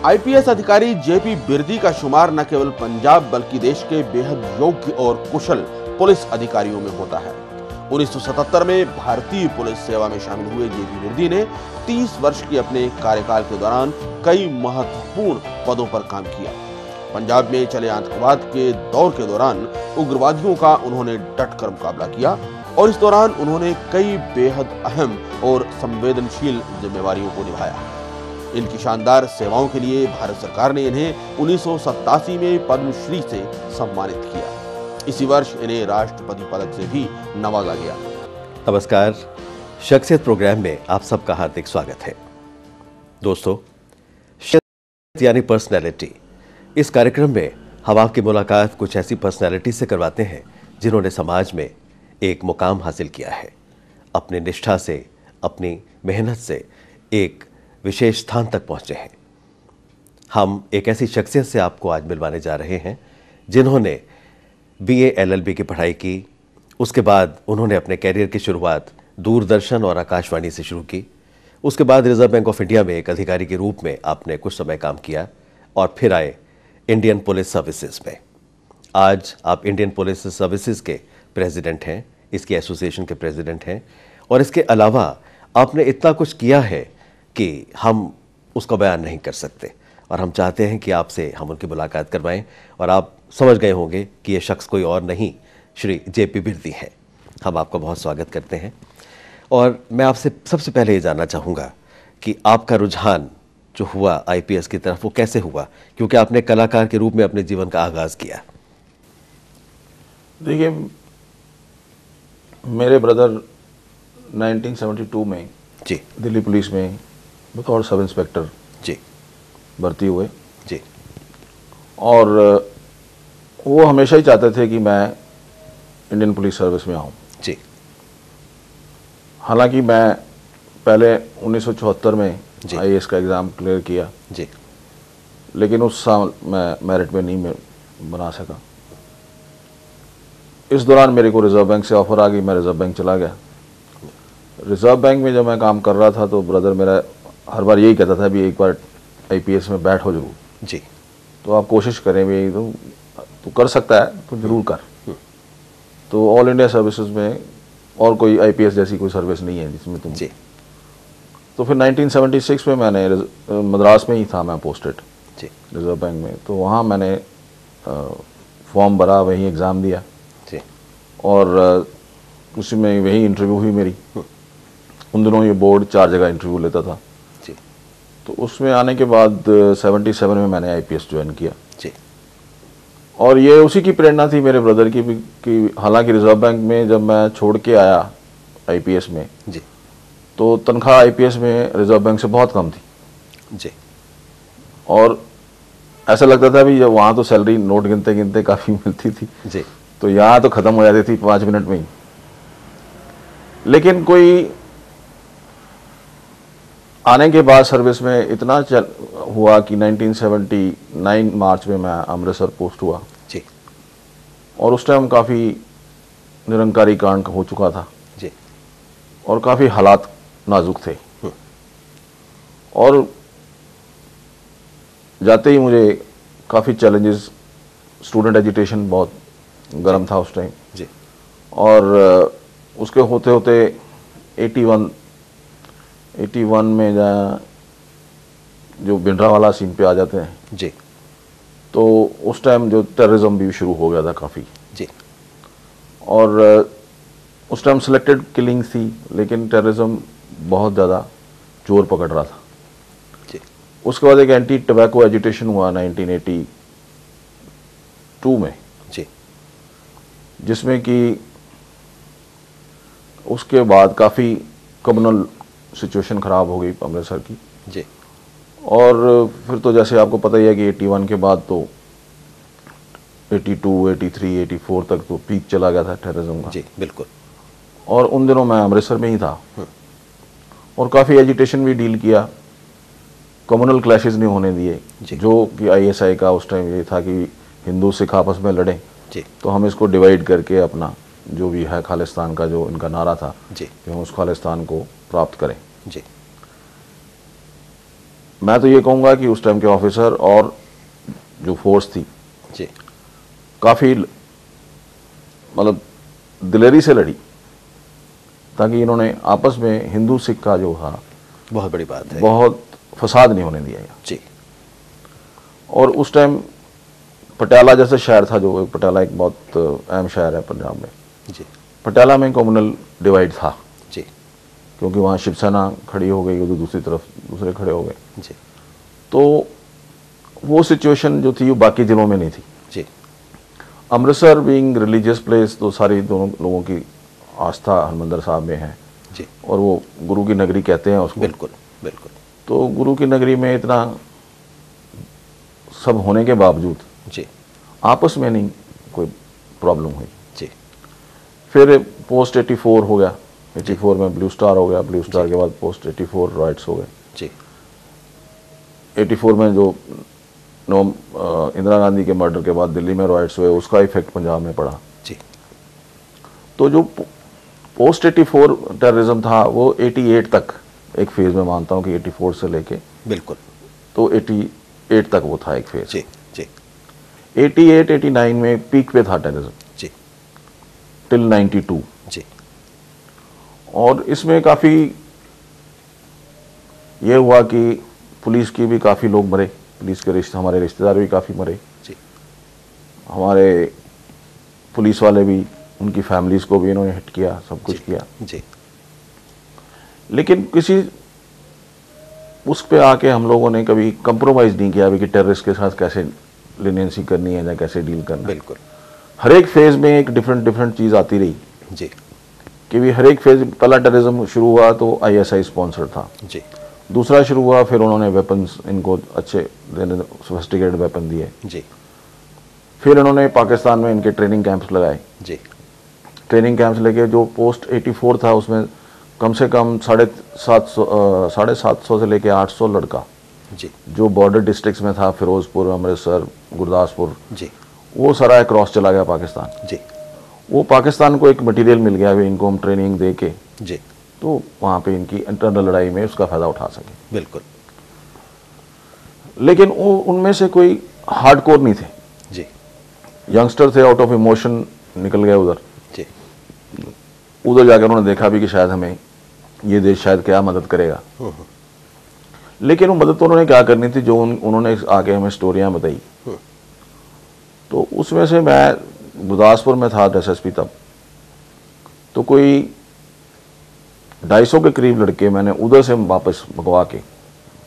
IPS अधिकारी JP Birdi का शुमार न केवल पंजाब बल्कि देश के बेहद योग्य और कुशल पुलिस अधिकारियों में होता है। 1977 में भारतीय पुलिस सेवा में शामिल हुए जेपी बिरदी ने 30 वर्ष के अपने कार्यकाल के दौरान कई महत्वपूर्ण पदों पर काम किया। पंजाब में चले आतंकवाद के दौर के दौरान उग्रवादियों का उन्होंने डटकर मुकाबला किया और इस दौरान उन्होंने कई बेहद अहम और संवेदनशील जिम्मेवारियों को निभाया। इनकी शानदार सेवाओं के लिए भारत सरकार ने इन्हें 1987 में पद्मश्री से सम्मानित किया। इसी वर्ष इन्हें राष्ट्रपति पदक से भी नवाजा गया। नमस्कार, शख्सियत प्रोग्राम में आप सबका हार्दिक स्वागत है। दोस्तों, शख्सियत यानी पर्सनैलिटी, इस कार्यक्रम में हम आपकी मुलाकात कुछ ऐसी पर्सनैलिटी से करवाते हैं जिन्होंने समाज में एक मुकाम हासिल किया है। अपनी निष्ठा से, अपनी मेहनत से एक विशेष स्थान तक पहुंचे हैं। हम एक ऐसी शख्सियत से आपको आज मिलवाने जा रहे हैं जिन्होंने बीए एलएलबी की पढ़ाई की। उसके बाद उन्होंने अपने कैरियर की शुरुआत दूरदर्शन और आकाशवाणी से शुरू की। उसके बाद रिजर्व बैंक ऑफ इंडिया में एक अधिकारी के रूप में आपने कुछ समय काम किया और फिर आए इंडियन पुलिस सर्विसेज में। आज आप इंडियन पुलिस सर्विसेज के प्रेसिडेंट हैं, इसकी एसोसिएशन के प्रेसिडेंट हैं और इसके अलावा आपने इतना कुछ किया है कि हम उसका बयान नहीं कर सकते और हम चाहते हैं कि आपसे हम उनकी मुलाकात करवाएं और आप समझ गए होंगे कि ये शख्स कोई और नहीं, श्री जेपी बिरदी हैं। हम आपका बहुत स्वागत करते हैं और मैं आपसे सबसे पहले ये जानना चाहूँगा कि आपका रुझान जो हुआ आईपीएस की तरफ वो कैसे हुआ, क्योंकि आपने कलाकार के रूप में अपने जीवन का आगाज़ किया। देखिए, मेरे ब्रदर 1972 में जी दिल्ली पुलिस में बतौर सब इंस्पेक्टर जी भर्ती हुए जी और वो हमेशा ही चाहते थे कि मैं इंडियन पुलिस सर्विस में आऊँ। जी हालांकि मैं पहले 1974 में जी। आईएएस का एग्ज़ाम क्लियर किया जी लेकिन उस साल मैं मेरिट में नहीं बना सका। इस दौरान मेरे को रिजर्व बैंक से ऑफ़र आ गई, मैं रिजर्व बैंक चला गया। रिजर्व बैंक में जब मैं काम कर रहा था तो ब्रदर मेरा हर बार यही कहता था भी एक बार आईपीएस में बैठ हो जरूर जी। तो आप कोशिश करें भी, तो कर सकता है तो जरूर कर। तो ऑल इंडिया सर्विसेज में और कोई आईपीएस जैसी कोई सर्विस नहीं है जिसमें तुम जी। तो फिर 1976 में मैंने मद्रास में ही था मैं पोस्टेड जी रिजर्व बैंक में। तो वहाँ मैंने फॉर्म भरा, वहीं एग्ज़ाम दिया जी और उसी में वही इंटरव्यू हुई मेरी। उन दिनों ये बोर्ड 4 जगह इंटरव्यू लेता था जी तो उसमें आने के बाद 77 में मैंने आईपीएस ज्वाइन किया जी। और ये उसी की प्रेरणा थी मेरे ब्रदर की भी कि हालांकि रिजर्व बैंक में जब मैं छोड़ के आया आईपीएस में जी तो तनख्वाह आईपीएस में रिजर्व बैंक से बहुत कम थी जी। और ऐसा लगता था भी जब वहाँ तो सैलरी नोट गिनते गिनते काफ़ी मिलती थी जी। तो यहाँ तो ख़त्म हो जाती थी 5 मिनट में ही। लेकिन कोई आने के बाद सर्विस में इतना हुआ कि 1979 मार्च में मैं अमृतसर पोस्ट हुआ जी और उस टाइम काफ़ी निरंकारी कांड हो चुका था जी और काफ़ी हालात नाजुक थे और जाते ही मुझे काफ़ी चैलेंजेस, स्टूडेंट एजिटेशन बहुत गर्म था उस टाइम जी और उसके होते होते 81 में जो भिंडरावाला सीन पे आ जाते हैं जी तो उस टाइम जो टेररिज्म भी शुरू हो गया था काफ़ी जी। और उस टाइम सिलेक्टेड किलिंग थी लेकिन टेररिज्म बहुत ज़्यादा जोर पकड़ रहा था जी। उसके बाद एक एंटी टबैको एजिटेशन हुआ 1982 में जी जिसमें कि उसके बाद काफ़ी कम्युनल सिचुएशन ख़राब हो गई अमृतसर की जी। और फिर तो जैसे आपको पता ही है कि 81 के बाद तो 82, 83, 84 तक तो पीक चला गया था टेररिज्म का। जी बिल्कुल। और उन दिनों मैं अमृतसर में ही था और काफ़ी एजिटेशन भी डील किया, कम्युनल क्लैशेस नहीं होने दिए जो कि आईएसआई का उस टाइम ये था कि हिंदू सिख आपस में लड़ें तो हम इसको डिवाइड करके अपना जो भी है खालिस्तान का जो इनका नारा था कि हम उस खालिस्तान को प्राप्त करें। जी। मैं तो ये कहूँगा कि उस टाइम के ऑफिसर और जो फोर्स थी जी काफ़ी मतलब दिलेरी से लड़ी, ताकि इन्होंने आपस में हिंदू सिख का जो था, बहुत बड़ी बात है, बहुत फसाद नहीं होने दिया जी। और उस टाइम पटियाला जैसे शहर था, जो पटियाला एक बहुत अहम शहर है पंजाब में, जी पटियाला में कम्युनल डिवाइड था जी क्योंकि वहाँ शिवसेना खड़ी हो गई, उधर दूसरी तरफ दूसरे खड़े हो गए। जी तो वो सिचुएशन जो थी वो बाकी जिलों में नहीं थी। जी अमृतसर बीइंग रिलीजियस प्लेस, तो सारी दोनों लोगों की आस्था हरमंदिर साहब में है जी, और वो गुरु की नगरी कहते हैं उसको। बिल्कुल बिल्कुल। तो गुरु की नगरी में इतना सब होने के बावजूद जी आपस में नहीं कोई प्रॉब्लम हुई। जी फिर पोस्ट 84 हो गया, 84 में ब्लू स्टार हो गया, ब्लू स्टार के बाद पोस्ट 84 राइट्स हो गए। जी 84 में जो इंदिरा गांधी के मर्डर के बाद दिल्ली में राइट्स हुए, उसका इफेक्ट पंजाब में पड़ा। जी तो जो पोस्ट 84 टेररिज्म था वो 88 तक एक फेज में मानता हूँ कि 84 से लेके बिल्कुल, तो 88 तक वो था एक फेज। जी जी 88 89 में पीक पे था टेररिज्म जी टिल 92। जी और इसमें काफ़ी ये हुआ कि पुलिस की भी काफ़ी लोग मरे, पुलिस के हमारे रिश्तेदार भी काफ़ी मरे, जी हमारे पुलिस वाले भी, उनकी फैमिलीज को भी इन्होंने हिट किया, सब कुछ किया। जी लेकिन किसी उस पे आके हम लोगों ने कभी कंप्रोमाइज़ नहीं किया अभी कि टेररिस्ट के साथ कैसे लिनियंसी करनी है या कैसे डील करना है। बिल्कुल, हर एक फेज में एक डिफरेंट चीज़ आती रही जी कि भी हर एक फेज, पहला टेररिज्म शुरू हुआ तो आईएसआई स्पॉन्सर था, जी दूसरा शुरू हुआ फिर उन्होंने वेपन्स इनको अच्छे सोफिस्टिकेटेड वेपन दिए, जी फिर इन्होंने पाकिस्तान में इनके ट्रेनिंग कैंप्स लगाए। जी ट्रेनिंग कैंप्स लेके जो पोस्ट 84 था उसमें कम से कम 750 से लेके 800 लड़का जी जो बॉर्डर डिस्ट्रिक्ट्स में था, फिरोजपुर, अमृतसर, गुरदासपुर, जी वो सारा क्रॉस चला गया पाकिस्तान। जी वो पाकिस्तान को एक मटेरियल मिल गया अभी इनको हम ट्रेनिंग दे के, जी तो वहाँ पे इनकी इंटरनल लड़ाई में उसका फ़ायदा उठा सके। बिल्कुल, लेकिन वो उनमें से कोई हार्डकोर नहीं थे, जी यंगस्टर थे, आउट ऑफ इमोशन निकल गए उधर। जी उधर जाकर उन्होंने देखा भी कि शायद हमें ये देश शायद क्या मदद करेगा, लेकिन वो मदद तो उन्होंने क्या करनी थी, जो उन्होंने आगे हमें स्टोरियाँ बताई। तो उसमें से मैं गुरदासपुर में था एसएसपी तब, तो कोई 250 के करीब लड़के मैंने उधर से वापस भगवा के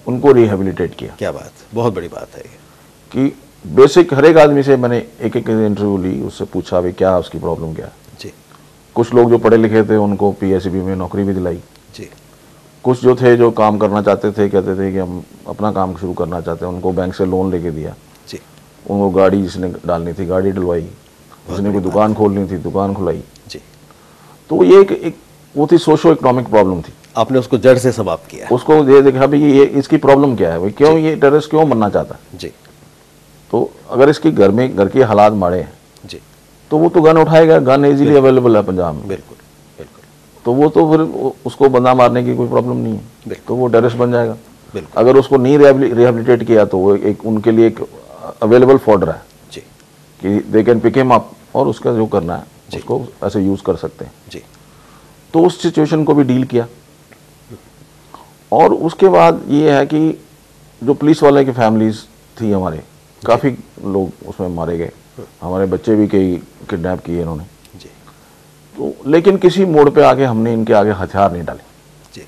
उनको रिहेबिलिटेट किया। क्या बात, बहुत बड़ी बात है ये। कि बेसिक हर एक आदमी से मैंने एक इंटरव्यू ली, उससे पूछा भी क्या उसकी प्रॉब्लम क्या है। जी कुछ लोग जो पढ़े लिखे थे उनको पीएसबी में नौकरी भी दिलाई, जी कुछ जो थे जो काम करना चाहते थे, कहते थे कि हम अपना काम शुरू करना चाहते हैं, उनको बैंक से लोन लेके दिया। जी उनको गाड़ी जिसने डालनी थी गाड़ी डलवाई, जिसने कोई दुकान खोलनी थी दुकान खुलाई। जी तो ये एक वो थी सोशो इकोनॉमिक प्रॉब्लम थी, आपने उसको जड़ से समाप्त किया। उसको ये देखा भी ये इसकी प्रॉब्लम क्या है, भाई क्यों ये टेररिस्ट क्यों बनना चाहता है। जी तो अगर इसकी घर के हालात माड़े हैं जी तो वो तो गन उठाएगा, गन इजीली अवेलेबल है पंजाब में, बिल्कुल बिल्कुल तो वो तो फिर उसको बंदा मारने की कोई प्रॉब्लम नहीं है, तो वो टेररिस्ट बन जाएगा। बिल्कुल, अगर उसको नहीं रिहेबिलिटेट किया तो वो एक उनके लिए एक अवेलेबल फॉर्डर है जी कि they can pick him up और उसका जो करना है उसको ऐसे यूज़ कर सकते हैं। जी तो उस सिचुएशन को भी डील किया। और उसके बाद ये है कि जो पुलिस वाले की फैमिलीज थी हमारे, काफ़ी लोग उसमें मारे गए, हमारे बच्चे भी कई किडनैप किए इन्होंने। जी तो लेकिन किसी मोड़ पे आके हमने इनके आगे हथियार नहीं डाले। जी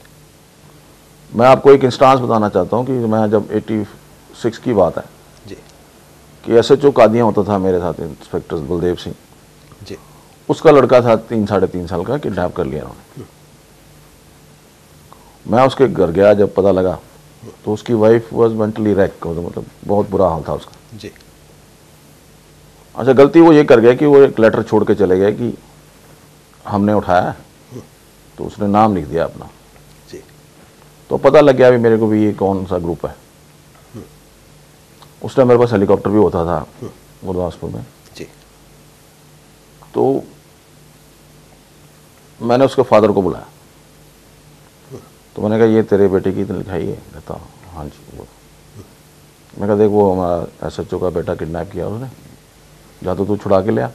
मैं आपको एक इंस्टांस बताना चाहता हूँ कि मैं जब 86 की बात है जी कि एसएचओ कादियाँ होता था मेरे साथ, इंस्पेक्टर बलदेव सिंह, जी उसका लड़का था 3-3.5 साल का, किडनैप कर लिया उन्होंने। मैं उसके घर गया, जब पता लगा तो उसकी वाइफ वाज मेंटली रैक, मतलब बहुत बुरा हाल था उसका। जी अच्छा, गलती वो ये कर गया कि वो एक लेटर छोड़ के चले गए कि हमने उठाया है, तो उसने नाम लिख दिया अपना। जी तो पता लग गया भी मेरे को भी ये कौन सा ग्रुप है। उस टाइम मेरे पास हेलीकॉप्टर भी होता था गुरदासपुर में। जी तो मैंने उसके फादर को बुलाया, तो मैंने कहा ये तेरे बेटे की लिखाई है? कहता हाँ जी। वो मैं कहा देख वो हमारा SHO का बेटा किडनैप किया उसने, या तो तू छुड़ा के ले आ,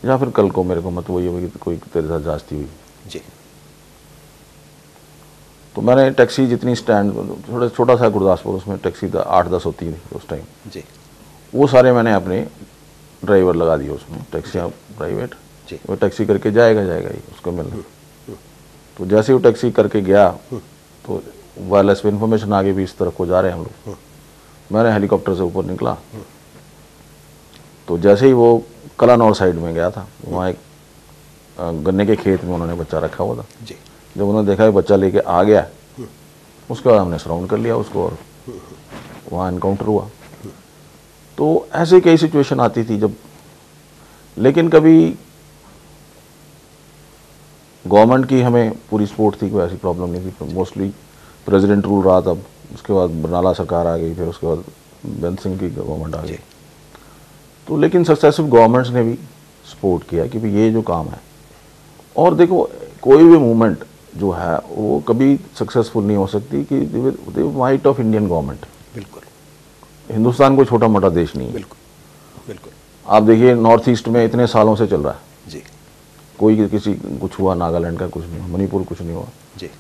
या फिर कल को मेरे को मत वो ये कोई तेरे साथ जांच हुई जी। तो मैंने टैक्सी जितनी स्टैंड, थोड़ा छोटा सा गुरदासपुर, उसमें टैक्सी 8-10 होती थी उस टाइम जी। वो सारे मैंने अपने ड्राइवर लगा दिए उसमें, टैक्सियाँ प्राइवेट, वो टैक्सी करके जाएगा ही उसको मिलना। तो जैसे वो टैक्सी करके गया तो वायरलेस पे इन्फॉर्मेशन आ गई भी इस तरफ को जा रहे हैं हम लोग। मैंने हेलीकॉप्टर से ऊपर निकला, तो जैसे ही वो कलानौर साइड में गया था, वहाँ एक गन्ने के खेत में उन्होंने बच्चा रखा हुआ था जी। जब उन्होंने देखा कि बच्चा लेके आ गया, उसके बाद हमने सराउंड कर लिया उसको और वहाँ एनकाउंटर हुआ। तो ऐसे कई सिचुएशन आती थी जब, लेकिन कभी गवर्नमेंट की हमें पूरी सपोर्ट थी, कोई ऐसी प्रॉब्लम नहीं थी। मोस्टली प्रेसिडेंट रूल रहा तब, उसके बाद बरनाला सरकार आ गई, फिर उसके बाद बेंत सिंह की गवर्नमेंट आ गई। तो लेकिन सक्सेसिव गवर्नमेंट्स ने भी सपोर्ट किया कि भाई ये जो काम है, और देखो कोई भी मूवमेंट जो है वो कभी सक्सेसफुल नहीं हो सकती कि वाइट ऑफ इंडियन गवर्नमेंट। बिल्कुल। हिंदुस्तान कोई छोटा मोटा देश नहीं है। बिल्कुल बिल्कुल। आप देखिए नॉर्थ ईस्ट में इतने सालों से चल रहा है जी कोई किसी कुछ हुआ, नागालैंड का कुछ नहीं हुआ, मणिपुर कुछ नहीं हुआ जी।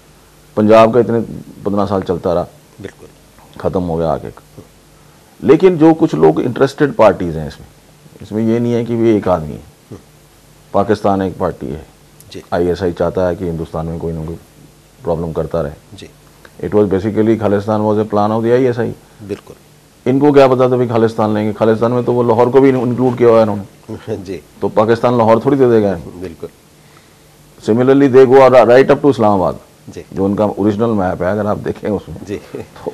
पंजाब का इतने 15 साल चलता रहा, बिल्कुल खत्म हो गया आगे। लेकिन जो कुछ लोग इंटरेस्टेड पार्टीज हैं इसमें ये नहीं है कि वे एक आदमी है। पाकिस्तान एक पार्टी है जी। ISI चाहता है कि हिंदुस्तान में कोई ना कोई प्रॉब्लम करता रहे। जी। It was basically Khalistan was a plan of the ISI। बिल्कुल। इनको क्या पता था भी खालिस्तान लेंगे, खालिस्तान में तो वो लाहौर को भी इंक्लूड किया हुआ है इन्होंने, जी। तो पाकिस्तान लाहौर थोड़ी दे देगा। बिल्कुल। Similarly they go right up to Islamabad, जी। जो उनका ओरिजिनल मैप है अगर आप देखें उसमें जी। तो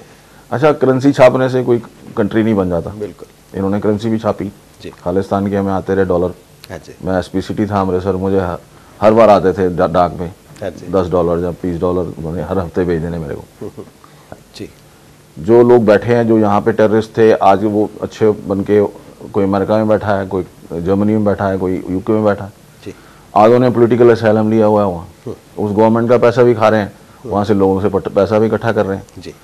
अच्छा, करेंसी छापने से कोई कंट्री नहीं बन जाता। बिल्कुल। इन्होंने करेंसी भी छापी जी। खालिस्तान के, हमें आते रहे डॉलर। हाँ जी। मैं SP सिटी था अमृतसर, मुझे हर बार आते थे डाक में हाँ जी। $10 या $20 उन्होंने हर हफ्ते भेज देने मेरे को। जी। जो लोग बैठे हैं जो यहाँ पे टेररिस्ट थे, आज वो अच्छे बन के, कोई अमेरिका में बैठा है, कोई जर्मनी में बैठा है, कोई UK में बैठा है, जी। आज उन्हें पॉलिटिकल असाइलम लिया हुआ है वहाँ, उस गवर्नमेंट का पैसा भी खा रहे हैं, वहाँ से लोगों से पैसा भी इकट्ठा कर रहे हैं। जी।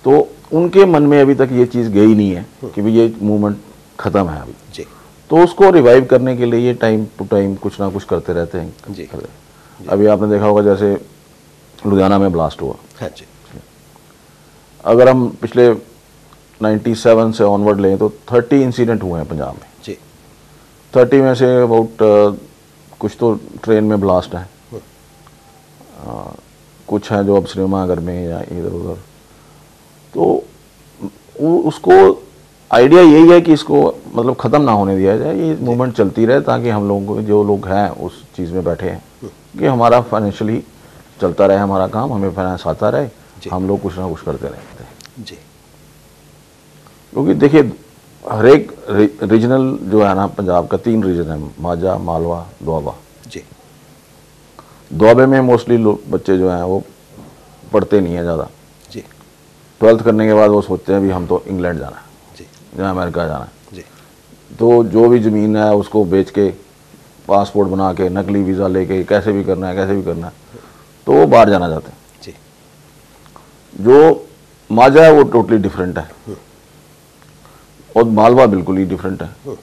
तो उनके मन में अभी तक ये चीज़ गई नहीं है कि भाई ये मूवमेंट ख़त्म है अभी। जी। तो उसको रिवाइव करने के लिए ये टाइम टू टाइम कुछ ना कुछ करते रहते हैं। जी। अभी आपने देखा होगा जैसे लुधियाना में ब्लास्ट हुआ, हाँ जी। अगर हम पिछले 97 से ऑनवर्ड लें तो 30 इंसिडेंट हुए हैं पंजाब में। जी। 30 में से अबाउट कुछ तो ट्रेन में ब्लास्ट है, कुछ हैं जो अब सिनेमाघर में या इधर उधर। तो उसको आइडिया यही है कि इसको मतलब ख़त्म ना होने दिया जाए, ये मूवमेंट चलती रहे, ताकि हम लोगों को, जो लोग हैं उस चीज़ में बैठे हैं, कि हमारा फाइनेंशियली चलता रहे, हमारा काम, हमें फाइनेंस आता रहे, हम लोग कुछ ना कुछ करते रहते हैं। जी। क्योंकि देखिए हर एक रीजनल जो है ना, पंजाब का 3 रीजन है, माझा, मालवा, दोआबा। जी। दोआबे में मोस्टली बच्चे जो हैं वो पढ़ते नहीं हैं ज़्यादा। जी। 12th करने के बाद वो सोचते हैं भी हम तो इंग्लैंड जाना है, जी। या अमेरिका जाना है। जी। तो जो भी ज़मीन है उसको बेच के, पासपोर्ट बना के, नकली वीज़ा लेके, कैसे भी करना है, तो वो बाहर जाना चाहते हैं। जी। जो माझा है वो टोटली डिफरेंट है, और मालवा बिल्कुल ही डिफरेंट है।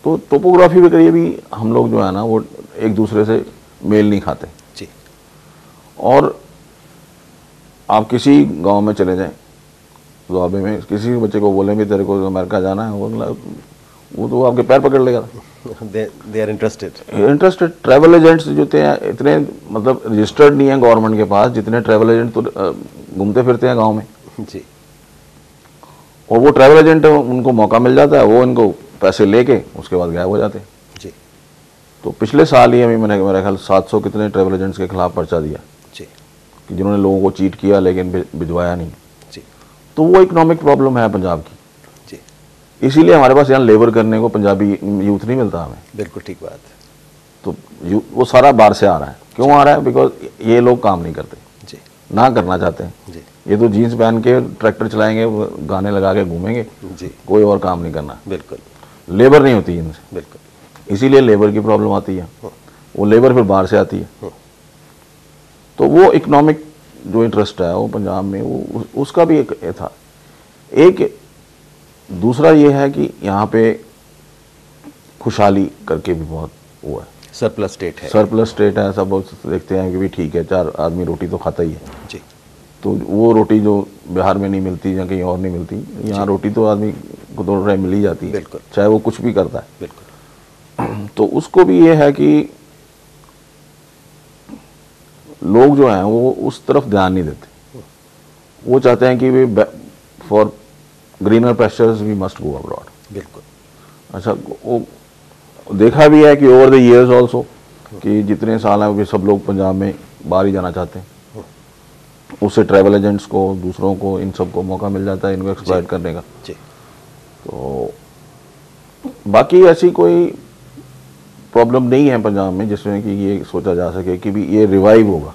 तो टोपोग्राफी में करिए भी हम लोग जो है ना वो एक दूसरे से मेल नहीं खाते। जी। और आप किसी गांव में चले जाएं, दुआबे में किसी बच्चे को बोलें भी तेरे को अमेरिका जाना है, वो तो आपके पैर पकड़ लेगा। They are interested. Travel agents जो थे इतने मतलब रजिस्टर्ड नहीं है गवर्नमेंट के पास, जितने ट्रैवल एजेंट तो घूमते फिरते हैं गांव में। जी। और वो ट्रैवल एजेंट उनको मौका मिल जाता है, वो इनको पैसे लेके उसके बाद गायब हो जाते हैं। जी। तो पिछले साल ही अभी मैंने मेरा ख्याल 700 कितने ट्रैवल एजेंट्स के खिलाफ पर्चा दिया, जी, कि जिन्होंने लोगों को चीट किया लेकिन भिजवाया नहीं। जी। तो वो इकोनॉमिक प्रॉब्लम है पंजाब की। जी। इसीलिए हमारे पास यहाँ लेबर करने को पंजाबी यूथ नहीं मिलता हमें। बिल्कुल ठीक बात। तो वो सारा बाहर से आ रहा है। क्यों आ रहा है? बिकॉज ये लोग काम नहीं करते, जी, ना करना चाहते हैं। जी, ये तो जीन्स पहन के ट्रैक्टर चलाएंगे, गाने लगा के घूमेंगे, जी, कोई और काम नहीं करना। बिल्कुल, लेबर नहीं होती इनसे, बिल्कुल। इसीलिए लेबर की प्रॉब्लम आती है। वो लेबर फिर बाहर से आती है। तो वो इकोनॉमिक जो इंटरेस्ट है वो पंजाब में वो उसका भी एक था। एक दूसरा ये है कि यहाँ पे खुशहाली करके भी बहुत वो है, सरप्लस स्टेट है। सरप्लस स्टेट है, सब देखते हैं कि भी ठीक है, 4 आदमी रोटी तो खाता ही है जी। तो वो रोटी जो बिहार में नहीं मिलती या कहीं और नहीं मिलती, यहाँ रोटी तो आदमी को 2 रुपये मिल ही जाती है, बिल्कुल, चाहे वो कुछ भी करता है। बिल्कुल। तो उसको भी ये है कि लोग जो हैं वो उस तरफ ध्यान नहीं देते, वो चाहते हैं कि वे for greener pastures we must go abroad. बिल्कुल। अच्छा, वो देखा भी है कि ओवर द इयर्स ऑल्सो कि जितने साल हैं वे सब लोग पंजाब में बाहर ही जाना चाहते हैं, उससे ट्रैवल एजेंट्स को, दूसरों को, इन सब को मौका मिल जाता है इनको एक्सप्लॉइट करने का। जी। तो बाकी ऐसी कोई प्रॉब्लम नहीं है पंजाब में जिसमें कि ये सोचा जा सके कि भी ये रिवाइव होगा।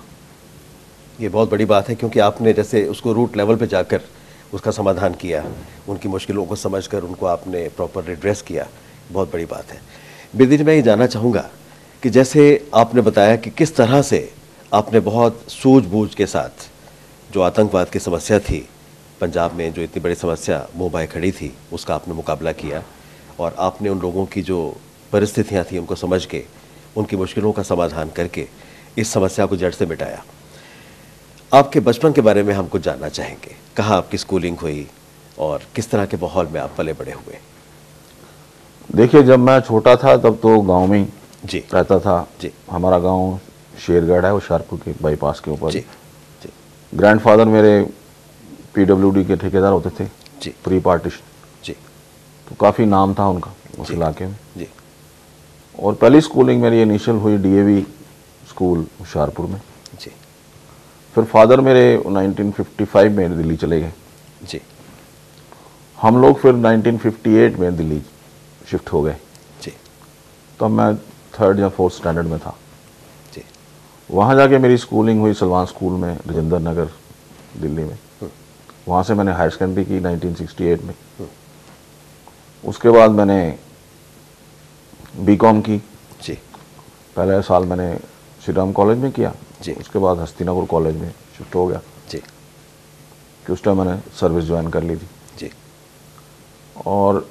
ये बहुत बड़ी बात है, क्योंकि आपने जैसे उसको रूट लेवल पे जाकर उसका समाधान किया, उनकी मुश्किलों को समझकर उनको आपने प्रॉपर रिड्रेस किया, बहुत बड़ी बात है। बिरदी जी, मैं ये जानना चाहूँगा कि जैसे आपने बताया कि किस तरह से आपने बहुत सूझबूझ के साथ जो आतंकवाद की समस्या थी पंजाब में, जो इतनी बड़ी समस्या मुँह बाय खड़ी थी, उसका आपने मुकाबला किया और आपने उन लोगों की जो परिस्थितियाँ थी उनको समझ के उनकी मुश्किलों का समाधान करके इस समस्या को जड़ से मिटाया। आपके बचपन के बारे में हम कुछ जानना चाहेंगे। कहाँ आपकी स्कूलिंग हुई और किस तरह के माहौल में आप पले बड़े हुए? देखिए, जब मैं छोटा था तब तो गांव में ही जी रहता था जी। हमारा गांव शेरगढ़ है, होशियारपुर के बाईपास के ऊपर। जी जी ग्रैंडफादर मेरे पीडब्ल्यूडी के ठेकेदार होते थे जी प्री पार्टीशन, जी तो काफ़ी नाम था उनका उस जी। इलाके में। जी और पहली स्कूलिंग मेरी इनिशियल हुई डीएवी स्कूल होशियारपुर में। जी फिर फादर मेरे 1955 में दिल्ली चले गए, जी हम लोग फिर 1958 में दिल्ली शिफ्ट हो गए। जी तब मैं 3rd या 4th स्टैंडर्ड में था। जी वहाँ जाके मेरी स्कूलिंग हुई सलमान स्कूल में, राजेंद्र नगर, दिल्ली में। वहाँ से मैंने हायर सेकेंडरी की 1968 में। उसके बाद मैंने बीकॉम की। जी पहले साल मैंने श्री राम कॉलेज में किया, जी। उसके बाद हस्तिनापुर कॉलेज में शिफ्ट हो गया जी कि उस टाइम मैंने सर्विस ज्वाइन कर ली थी। जी और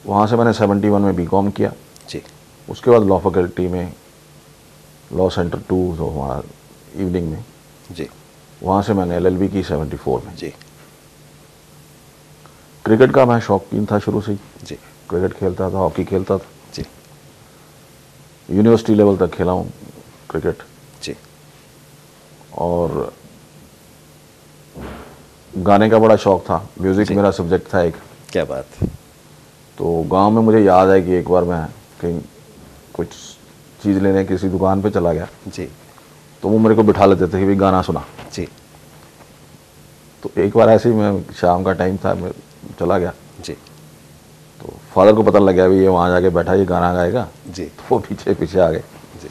वहाँ से मैंने 71 में बीकॉम किया। जी उसके बाद लॉ फैकल्टी में लॉ सेंटर 2 जो हमारा इवनिंग में, जी वहाँ से मैंने एलएलबी की 74 में। जी क्रिकेट का मैं शौकीन था शुरू से ही, जी क्रिकेट खेलता था, हॉकी खेलता था, जी यूनिवर्सिटी लेवल तक खेला हूँ क्रिकेट। जी और गाने का बड़ा शौक था, म्यूज़िक जी। मेरा सब्जेक्ट था एक। क्या बात है। तो गांव में मुझे याद है कि एक बार मैं कहीं कुछ चीज़ लेने किसी दुकान पे चला गया, जी तो वो मेरे को बिठा लेते थे कि भाई गाना सुना। जी तो एक बार ऐसे ही मैं, शाम का टाइम था, मैं चला गया, जी तो फादर को पता लग गया भी ये वहाँ जाके बैठा, ये गाना गाएगा। जी तो वो पीछे पीछे आ गए। जी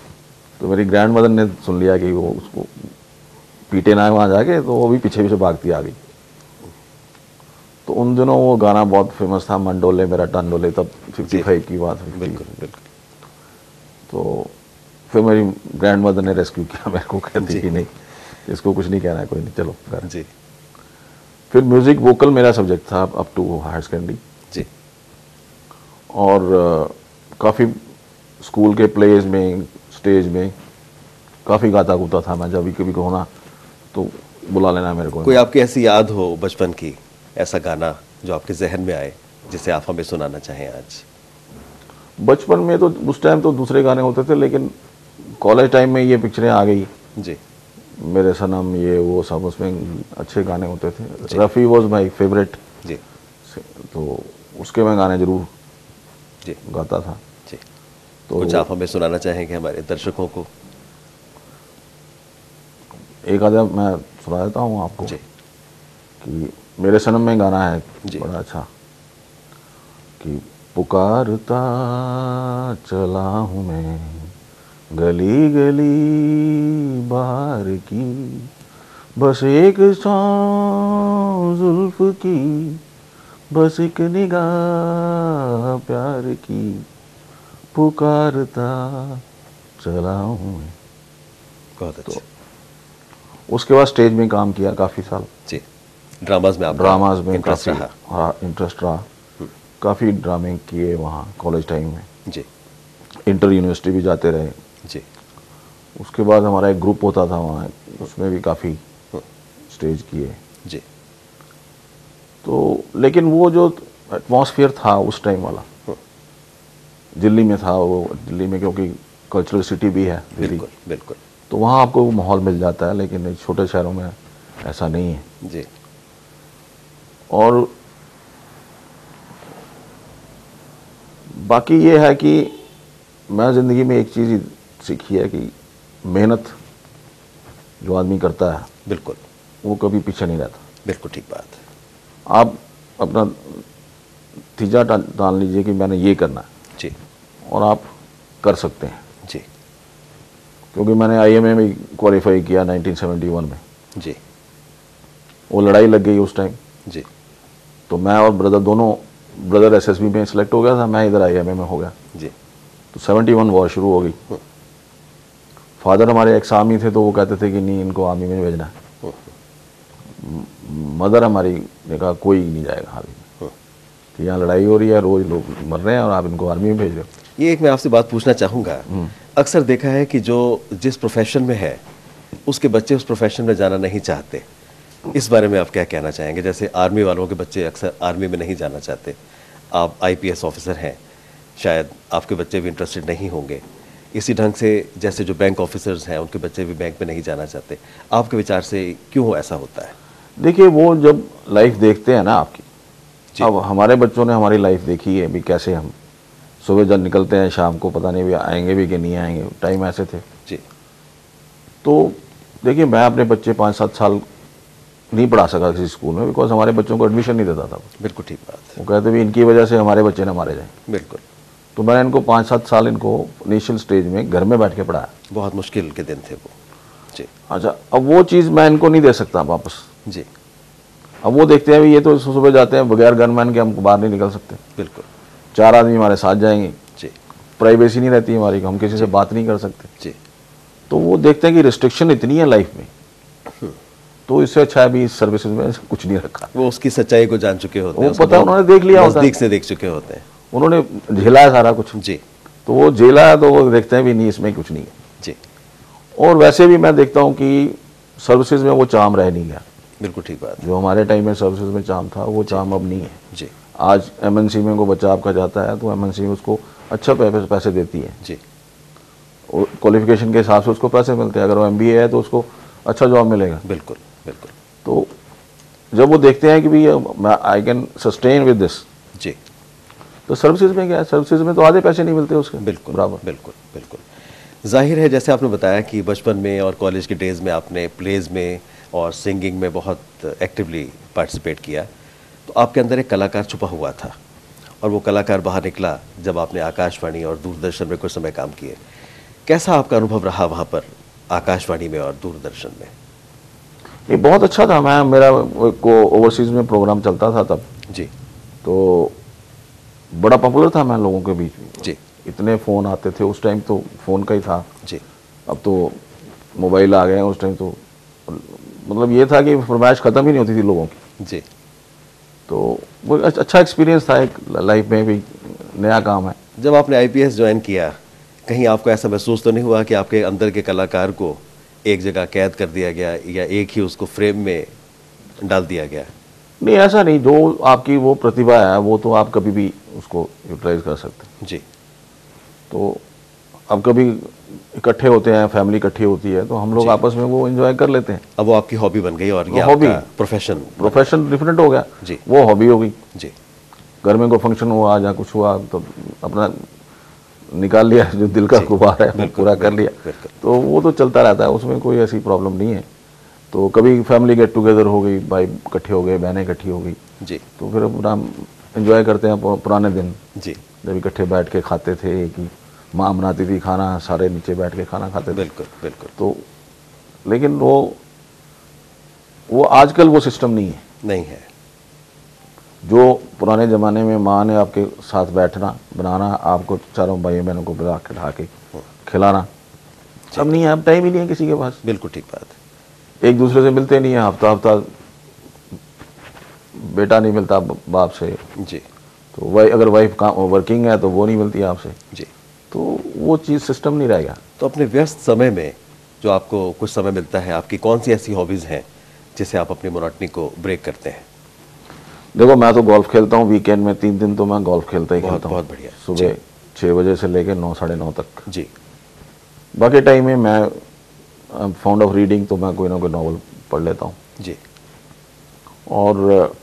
तो मेरी ग्रैंड मदर ने सुन लिया कि वो उसको पीटे ना है वहाँ जाके, तो वो भी पीछे पीछे भागती आ गई। तो उन दिनों वो गाना बहुत फेमस था, मन डोले मेरा टन डोले, तब 55 की बात है। बिल्कुल बिल्कुल। तो फिर मेरी ग्रैंड मदर ने रेस्क्यू किया मेरे को, कहती जी। कि नहीं इसको कुछ नहीं कहना है, कोई नहीं, चलो कर। जी फिर म्यूज़िक वोकल मेरा सब्जेक्ट था अप टू हायर सेकेंडरी। जी और काफ़ी स्कूल के प्लेज में, स्टेज में काफ़ी गाता गुता था मैं। जब भी कभी होना तो बुला लेना मेरे को। कोई आपकी ऐसी याद हो बचपन की, ऐसा गाना जो आपके जहन में आए जिसे आप हमें सुनाना चाहें आज? बचपन में तो उस टाइम तो दूसरे गाने होते थे, लेकिन कॉलेज टाइम में ये पिक्चरें आ गई, जी मेरे सनम, ये वो सब, उसमें अच्छे गाने होते थे। रफ़ी वॉज माई फेवरेट, जी तो उसके मैं गाने जरूर जी गाता था। जी। तो कुछ आप हमें सुनाना चाहेंगे हमारे दर्शकों को? एक आधा मैं सुना देता हूँ आपको जी कि मेरे सनम में गाना है जी। बड़ा अच्छा, कि पुकारता चला हूँ मैं गली गली बाहर की, बस एक सांस जुल्फ की, बस एक निगाह प्यार की, पुकारता चला हूँ मैं। बहुत अच्छा। उसके बाद स्टेज में काम किया काफ़ी साल। जी ड्रामाज में आपका ड्रामाज में इंटरेस्ट काफ़ी रहा? हाँ इंटरेस्ट रहा, काफ़ी ड्रामे किए वहाँ कॉलेज टाइम में, जी इंटर यूनिवर्सिटी भी जाते रहे। जी उसके बाद हमारा एक ग्रुप होता था वहाँ, उसमें भी काफ़ी स्टेज किए। जी तो लेकिन वो जो एटमॉस्फेयर था उस टाइम वाला दिल्ली में था, वो दिल्ली में क्योंकि कल्चरल सिटी भी है दिल्ली, बिल्कुल बिल्कुल। तो वहाँ आपको वो माहौल मिल जाता है, लेकिन छोटे शहरों में ऐसा नहीं है। जी और बाकी ये है कि मैं ज़िंदगी में एक चीज़ सीखी है कि मेहनत जो आदमी करता है बिल्कुल वो कभी पीछे नहीं रहता। बिल्कुल ठीक बात है। आप अपना तीजा डाल लीजिए कि मैंने ये करना है जी और आप कर सकते हैं। जी क्योंकि मैंने आईएमए में क्वालिफाई किया 1971 में, जी वो लड़ाई लग गई उस टाइम, जी तो मैं और ब्रदर दोनों, ब्रदर एसएसबी में सिलेक्ट हो गया था, मैं इधर आईएमए में हो गया, जी तो 71 वॉर शुरू हो गई। फादर हमारे एक्स आर्मी थे, तो वो कहते थे कि नहीं इनको आर्मी में भेजना है। मदर हमारी ने कहा कोई नहीं जाएगा आर्मी में, कि यहाँ लड़ाई हो रही है, रोज लोग मर रहे हैं और आप इनको आर्मी में भेज रहे हो। ये एक मैं आपसे बात पूछना चाहूँगा, अक्सर देखा है कि जो जिस प्रोफेशन में है उसके बच्चे उस प्रोफेशन में जाना नहीं चाहते, इस बारे में आप क्या कहना चाहेंगे? जैसे आर्मी वालों के बच्चे अक्सर आर्मी में नहीं जाना चाहते, आप आईपीएस ऑफिसर हैं, शायद आपके बच्चे भी इंटरेस्टेड नहीं होंगे। इसी ढंग से जैसे जो बैंक ऑफिसर्स हैं उनके बच्चे भी बैंक में नहीं जाना चाहते, आपके विचार से क्यों ऐसा होता है? देखिए वो जब लाइफ देखते हैं ना आपकी, अब हमारे बच्चों ने हमारी लाइफ देखी है भी, कैसे हम सुबह जब निकलते हैं शाम को पता नहीं भी आएंगे भी कि नहीं आएंगे, टाइम ऐसे थे जी। तो देखिए मैं अपने बच्चे 5-7 साल नहीं पढ़ा सका किसी स्कूल में, बिकॉज हमारे बच्चों को एडमिशन नहीं देता था। बिल्कुल ठीक बात है। वो कहते भी इनकी वजह से हमारे बच्चे ना मारे जाएं। बिल्कुल। तो मैंने इनको 5-7 साल इनको इनिशियल स्टेज में घर में बैठ के पढ़ाया। बहुत मुश्किल के दिन थे वो। जी। अच्छा, अब वो चीज़ मैं इनको नहीं दे सकता वापस। जी। अब वो देखते हैं भी ये तो सुबह जाते हैं बगैर गनमैन के, हम बाहर नहीं निकल सकते। बिल्कुल। 4 आदमी हमारे साथ जाएंगे, जी। प्राइवेसी नहीं रहती हमारी, हम किसी से बात नहीं कर सकते। जी। तो वो देखते हैं कि रिस्ट्रिक्शन इतनी है लाइफ में, तो इससे अच्छा है भी इस सर्विसेज में कुछ नहीं रखा। वो उसकी सच्चाई को जान चुके होते हैं, वो पता उन्होंने देख लिया होता है, नजदीक से देख चुके होते हैं, उन्होंने झेला है सारा कुछ। जी। तो वो झेला है तो वो देखते हैं भी नहीं इसमें कुछ नहीं है। जी। और वैसे भी मैं देखता हूँ कि सर्विसेज में वो चार्म रह नहीं गया। बिल्कुल ठीक बात। जो हमारे टाइम में सर्विसेज में चार्म था वो चार्म अब नहीं है। जी। आज एमएनसी में को बच्चा आपका जाता है तो एमएनसी में उसको अच्छा पैसे देती है। जी। और क्वालिफिकेशन के हिसाब से उसको पैसे मिलते हैं। अगर वो एमबीए है तो उसको अच्छा जॉब मिलेगा। बिल्कुल बिल्कुल। तो जब वो देखते हैं कि भाई I can sustain with this, जी, तो सर्विसेज में क्या है, सर्विसेज में तो आधे पैसे नहीं मिलते उसके बिल्कुल बराबर। बिल्कुल बिल्कुल। जाहिर है जैसे आपने बताया कि बचपन में और कॉलेज के डेज में आपने प्लेज में और सिंगिंग में बहुत एक्टिवली पार्टिसिपेट किया, तो आपके अंदर एक कलाकार छुपा हुआ था और वो कलाकार बाहर निकला जब आपने आकाशवाणी और दूरदर्शन में कुछ समय काम किए। कैसा आपका अनुभव रहा वहाँ पर आकाशवाणी में और दूरदर्शन में? ये बहुत अच्छा था। मेरा को ओवरसीज में प्रोग्राम चलता था तब जी, तो बड़ा पॉपुलर था मैं लोगों के बीच में। जी, इतने फ़ोन आते थे उस टाइम, तो फ़ोन का ही था। जी, अब तो मोबाइल आ गए हैं, उस टाइम तो मतलब ये था कि फरमाइश ख़त्म ही नहीं होती थी लोगों की। जी। तो वो अच्छा एक्सपीरियंस था एक लाइफ में भी, नया काम है। जब आपने आईपीएस ज्वाइन किया, कहीं आपको ऐसा महसूस तो नहीं हुआ कि आपके अंदर के कलाकार को एक जगह कैद कर दिया गया या एक ही उसको फ्रेम में डाल दिया गया? नहीं, ऐसा नहीं। जो आपकी वो प्रतिभा है वो तो आप कभी भी उसको यूटिलाइज कर सकते हैं। जी। तो अब कभी इकट्ठे होते हैं, फैमिली इकट्ठी होती है, तो हम लोग आपस में वो एंजॉय कर लेते हैं। अब वो आपकी हॉबी बन गई और ये हॉबी, आपका प्रोफेशन डिफरेंट हो गया जी। वो हॉबी हो गई। जी। घर में कोई फंक्शन हुआ या कुछ हुआ तो अपना निकाल लिया, जो दिल का गुब्बार है वो पूरा कर लिया। तो वो तो चलता रहता है, उसमें कोई ऐसी प्रॉब्लम नहीं है। तो कभी फैमिली गेट टुगेदर हो गई, भाई इकट्ठे हो गए, बहनें इकट्ठी हो गई, जी, तो फिर पूरा एंजॉय करते हैं पुराने दिन। जी, जब इकट्ठे बैठ के खाते थे, एक ही माँ बनाती थी खाना, सारे नीचे बैठ के खाना खाते थे। बिल्कुल बिल्कुल। तो लेकिन वो आजकल वो सिस्टम नहीं है। नहीं है। जो पुराने ज़माने में माँ ने आपके साथ बैठना, बनाना, आपको चारों भाई बहनों को बुला के ढा के खिलाना, अब नहीं है। अब टाइम ही नहीं है किसी के पास। बिल्कुल ठीक बात है। एक दूसरे से मिलते नहीं है, हफ्ता हफ्ता बेटा नहीं मिलता बाप से, जी तो वाइफ अगर वाइफ वर्किंग है तो वो नहीं मिलती आपसे, जी। तो वो चीज़ सिस्टम नहीं रहेगा। तो अपने व्यस्त समय में जो आपको कुछ समय मिलता है, आपकी कौन सी ऐसी हॉबीज़ हैं जिससे आप अपनी मोनोटनी को ब्रेक करते हैं? देखो मैं तो गोल्फ खेलता हूँ, वीकेंड में 3 दिन तो मैं गोल्फ खेलता ही खेलता हूँ। बहुत बढ़िया। सुबह 6 बजे से लेकर 9 साढ़े 9 तक। जी बाकी टाइम में मैं फाउंड ऑफ रीडिंग, तो मैं कोई ना कोई नॉवल पढ़ लेता हूँ। जी। और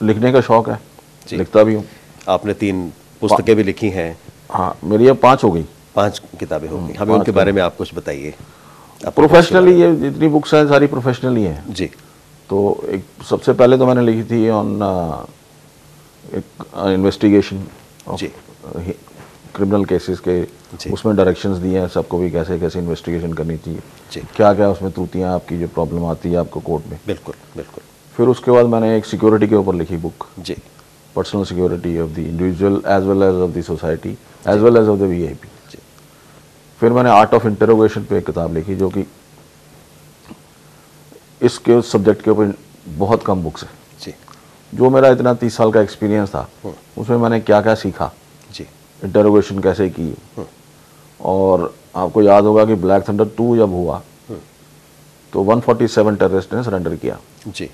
लिखने का शौक है, लिखता भी हूँ। आपने 3 पुस्तकें भी लिखी हैं। हाँ, मेरी अब 5 हो गई। 5 किताबें होंगी। हमें उनके बारे में आप कुछ बताइए। प्रोफेशनली ये जितनी बुक्स हैं सारी प्रोफेशनली हैं। जी। तो एक सबसे पहले तो मैंने लिखी थी ऑन इन्वेस्टिगेशन जी। क्रिमिनल केसेस के, उसमें डायरेक्शंस दिए हैं सबको भी कैसे कैसे इन्वेस्टिगेशन करनी चाहिए, जी। क्या क्या उसमें त्रुटियां आपकी जो प्रॉब्लम आती है आपको कोर्ट में। बिल्कुल बिल्कुल। फिर उसके बाद मैंने एक सिक्योरिटी के ऊपर लिखी बुक, जी। Personal security of the individual as well as of the society as well as of the VIP. फिर मैंने आर्ट ऑफ इंटरोगेशन पे एक किताब लिखी, जो कि इसके सब्जेक्ट के ऊपर बहुत कम बुक्स है। जी। जो मेरा इतना 30 साल का एक्सपीरियंस था, उसमें मैंने क्या क्या सीखा, जी। इंटरोगेशन कैसे की। और आपको याद होगा कि ब्लैक थंडर 2 जब हुआ तो 147 टेररिस्ट ने सरेंडर किया। जी।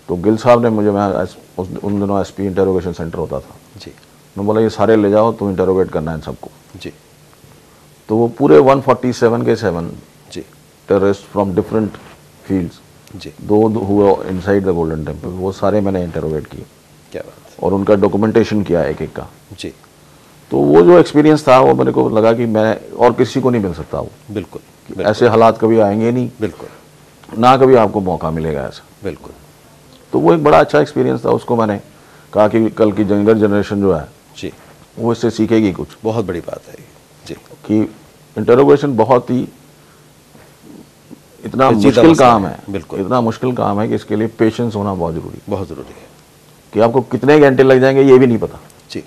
तो गिल साहब ने मुझे, मैं उन दिनों एसपी इंटरोगेशन सेंटर होता था, जी। मैं बोला ये सारे ले जाओ, तुम इंटरोगेट करना है सबको। जी। तो वो पूरे 147 के 7 जी। टेररिस्ट फ्रॉम डिफरेंट फील्ड्स, जी। दो हुए इनसाइड द गोल्डन टेम्पल, वो सारे मैंने इंटरोगेट किए। क्या बात है। और उनका डॉक्यूमेंटेशन किया एक एक का। जी। तो वो जो एक्सपीरियंस था वो मेरे को लगा कि मैं और किसी को नहीं मिल सकता वो। बिल्कुल। ऐसे हालात कभी आएंगे नहीं, बिल्कुल। ना कभी आपको मौका मिलेगा ऐसा। बिल्कुल। तो वो एक बड़ा अच्छा एक्सपीरियंस था। उसको मैंने कहा कि कल की यंगर जनरेशन जो है जी, वो इससे सीखेगी कुछ। बहुत बड़ी बात है ये। जी। कि इंटरोगेशन बहुत ही इतना मुश्किल काम है, बिल्कुल इतना मुश्किल काम है कि इसके लिए पेशेंस होना बहुत जरूरी है। बहुत ज़रूरी है कि आपको कितने घंटे लग जाएंगे ये भी नहीं पता। जी।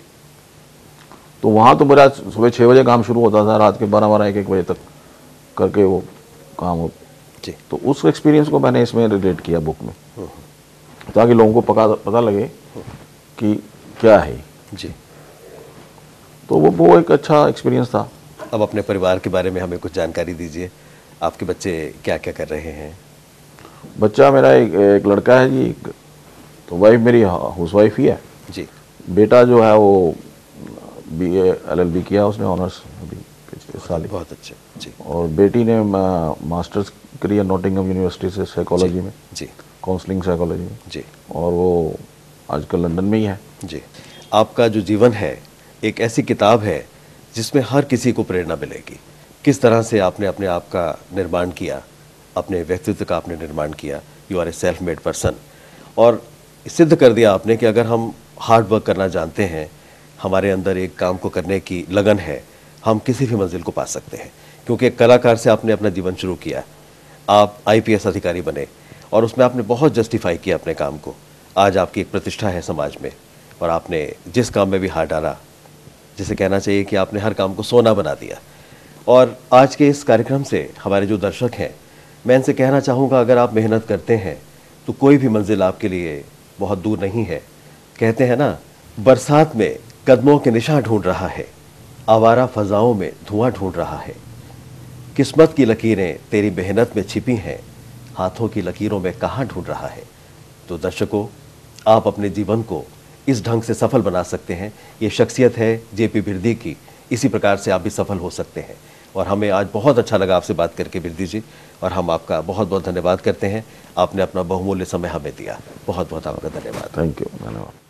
तो वहाँ तो मेरा सुबह 6 बजे काम शुरू होता था, रात के 12-12 1-1 बजे तक करके वो काम हो। जी। तो उस एक्सपीरियंस को मैंने इसमें रिलेट किया बुक में, ताकि लोगों को पता लगे कि क्या है। जी। तो वो एक अच्छा एक्सपीरियंस था। अब अपने परिवार के बारे में हमें कुछ जानकारी दीजिए। आपके बच्चे क्या क्या कर रहे हैं? बच्चा मेरा एक लड़का है जी, तो वाइफ मेरी हाउस वाइफ ही है जी। बेटा जो है वो BA LLB किया उसने, ऑनर्स अभी पिछले साल ही। बहुत अच्छा। जी। और बेटी ने मास्टर्स करी है नॉटिंघम यूनिवर्सिटी से साइकोलॉजी में। जी। काउंसलिंग साइकोलॉजी में। जी। और वो आजकल लंदन में ही है। जी। आपका जो जीवन है एक ऐसी किताब है जिसमें हर किसी को प्रेरणा मिलेगी। किस तरह से आपने अपने आप का निर्माण किया, अपने व्यक्तित्व का आपने निर्माण किया। You are a self made person. और सिद्ध कर दिया आपने कि अगर हम हार्ड वर्क करना जानते हैं, हमारे अंदर एक काम को करने की लगन है, हम किसी भी मंजिल को पा सकते हैं। क्योंकि एक कलाकार से आपने अपना जीवन शुरू किया, आप IPS अधिकारी बने और उसमें आपने बहुत जस्टिफाई किया अपने काम को। आज आपकी एक प्रतिष्ठा है समाज में और आपने जिस काम में भी हाथ डाला, जिसे कहना चाहिए कि आपने हर काम को सोना बना दिया। और आज के इस कार्यक्रम से हमारे जो दर्शक हैं, मैं इनसे कहना चाहूँगा, अगर आप मेहनत करते हैं तो कोई भी मंजिल आपके लिए बहुत दूर नहीं है। कहते हैं ना, बरसात में कदमों के निशान ढूंढ रहा है, आवारा फजाओं में धुआं ढूंढ रहा है। किस्मत की लकीरें तेरी मेहनत में छिपी हैं, हाथों की लकीरों में कहाँ ढूंढ रहा है। तो दर्शकों, आप अपने जीवन को इस ढंग से सफल बना सकते हैं। ये शख्सियत है JP बिरदी की। इसी प्रकार से आप भी सफल हो सकते हैं। और हमें आज बहुत अच्छा लगा आपसे बात करके बिरदी जी, और हम आपका बहुत बहुत धन्यवाद करते हैं। आपने अपना बहुमूल्य समय हमें दिया। बहुत बहुत आपका धन्यवाद। Thank you. धन्यवाद।